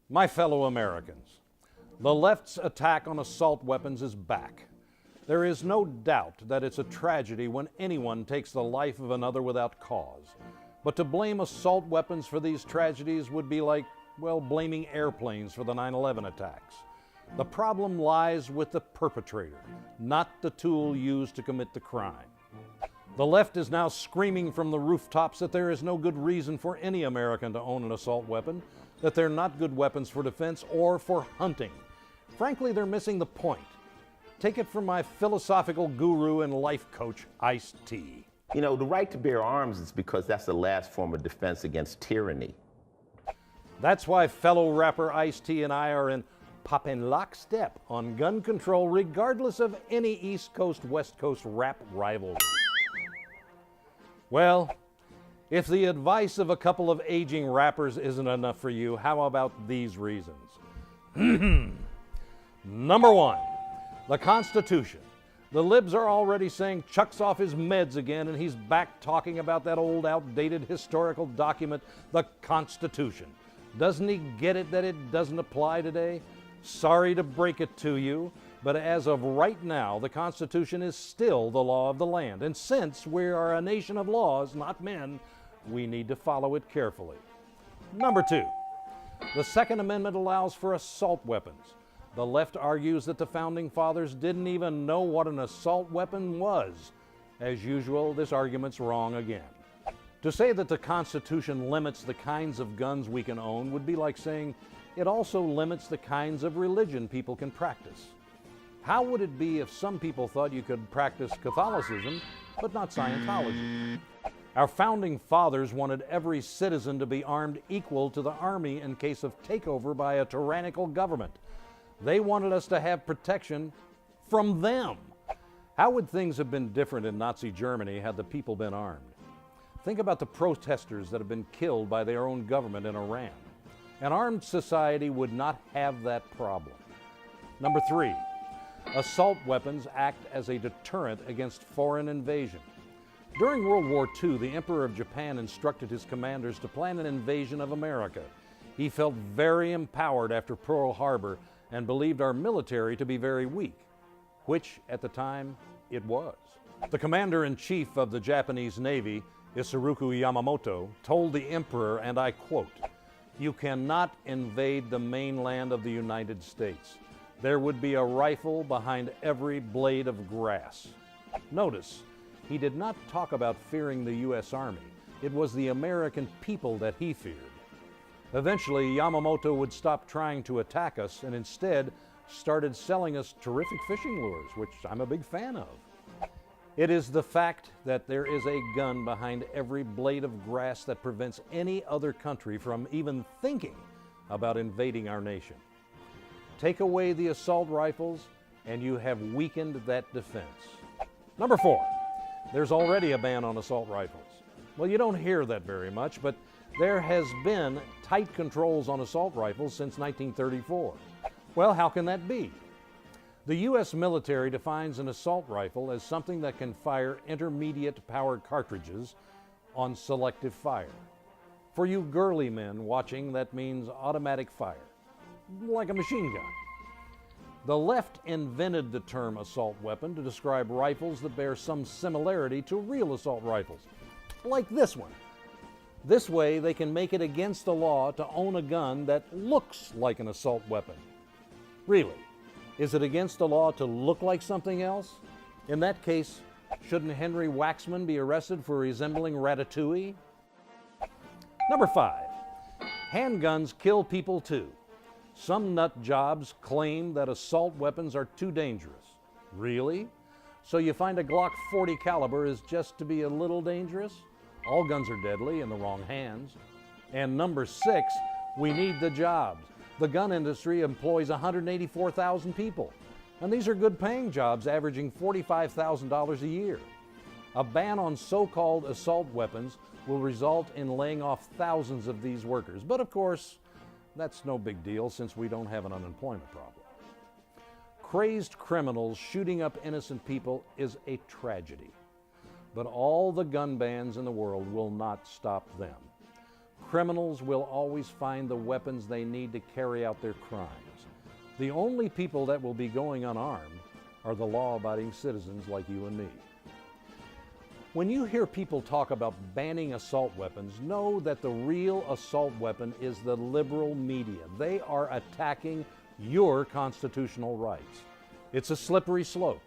My fellow Americans, the left's attack on assault weapons is back. There is no doubt that it's a tragedy when anyone takes the life of another without cause. But to blame assault weapons for these tragedies would be like, well, blaming airplanes for the 9/11 attacks. The problem lies with the perpetrator, not the tool used to commit the crime. The left is now screaming from the rooftops that there is no good reason for any American to own an assault weapon, that they're not good weapons for defense or for hunting. Frankly, they're missing the point. Take it from my philosophical guru and life coach, Ice-T. You know, the right to bear arms is because that's the last form of defense against tyranny. That's why fellow rapper Ice-T and I are in poppin' lockstep on gun control regardless of any East Coast, West Coast rap rivalry. Well, if the advice of a couple of aging rappers isn't enough for you, how about these reasons? Number one, the Constitution. The libs are already saying Chuck's off his meds again and he's back talking about that old outdated historical document, the Constitution. Doesn't he get it that it doesn't apply today? Sorry to break it to you, but as of right now, the Constitution is still the law of the land. And since we are a nation of laws, not men, we need to follow it carefully. Number two, the Second Amendment allows for assault weapons. The left argues that the Founding Fathers didn't even know what an assault weapon was. As usual, this argument's wrong again. To say that the Constitution limits the kinds of guns we can own would be like saying it also limits the kinds of religion people can practice. How would it be if some people thought you could practice Catholicism, but not Scientology? Our Founding Fathers wanted every citizen to be armed equal to the army in case of takeover by a tyrannical government. They wanted us to have protection from them. How would things have been different in Nazi Germany had the people been armed? Think about the protesters that have been killed by their own government in Iran. An armed society would not have that problem. Number three, assault weapons act as a deterrent against foreign invasion. During World War II, the Emperor of Japan instructed his commanders to plan an invasion of America. He felt very empowered after Pearl Harbor and believed our military to be very weak, which at the time it was. The commander-in-chief of the Japanese Navy, Isoroku Yamamoto, told the emperor, and I quote, "You cannot invade the mainland of the United States. There would be a rifle behind every blade of grass." Notice, he did not talk about fearing the U.S. Army. It was the American people that he feared. Eventually, Yamamoto would stop trying to attack us and instead started selling us terrific fishing lures, which I'm a big fan of. It is the fact that there is a gun behind every blade of grass that prevents any other country from even thinking about invading our nation. Take away the assault rifles and you have weakened that defense. Number four, there's already a ban on assault rifles. Well, you don't hear that very much, but there has been tight controls on assault rifles since 1934. Well, how can that be? The U.S. military defines an assault rifle as something that can fire intermediate power cartridges on selective fire. For you girly men watching, that means automatic fire, like a machine gun. The left invented the term assault weapon to describe rifles that bear some similarity to real assault rifles, like this one. This way, they can make it against the law to own a gun that looks like an assault weapon. Really, is it against the law to look like something else? In that case, shouldn't Henry Waxman be arrested for resembling Ratatouille? Number five, handguns kill people too. Some nut jobs claim that assault weapons are too dangerous. Really? So you find a Glock 40 caliber is just to be a little dangerous? All guns are deadly in the wrong hands. And number six, we need the jobs. The gun industry employs 184,000 people. And these are good paying jobs averaging $45,000 a year. A ban on so-called assault weapons will result in laying off thousands of these workers. But of course, that's no big deal since we don't have an unemployment problem. Crazed criminals shooting up innocent people is a tragedy. But all the gun bans in the world will not stop them. criminals will always find the weapons they need to carry out their crimes. The only people that will be going unarmed are the law-abiding citizens like you and me. When you hear people talk about banning assault weapons, know that the real assault weapon is the liberal media. They are attacking your constitutional rights. It's a slippery slope.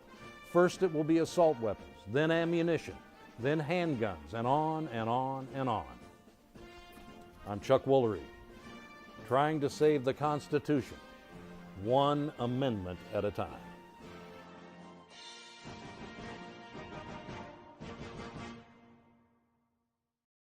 First it will be assault weapons, then ammunition, then handguns, and on and on and on. I'm Chuck Woolery, trying to save the Constitution, one amendment at a time.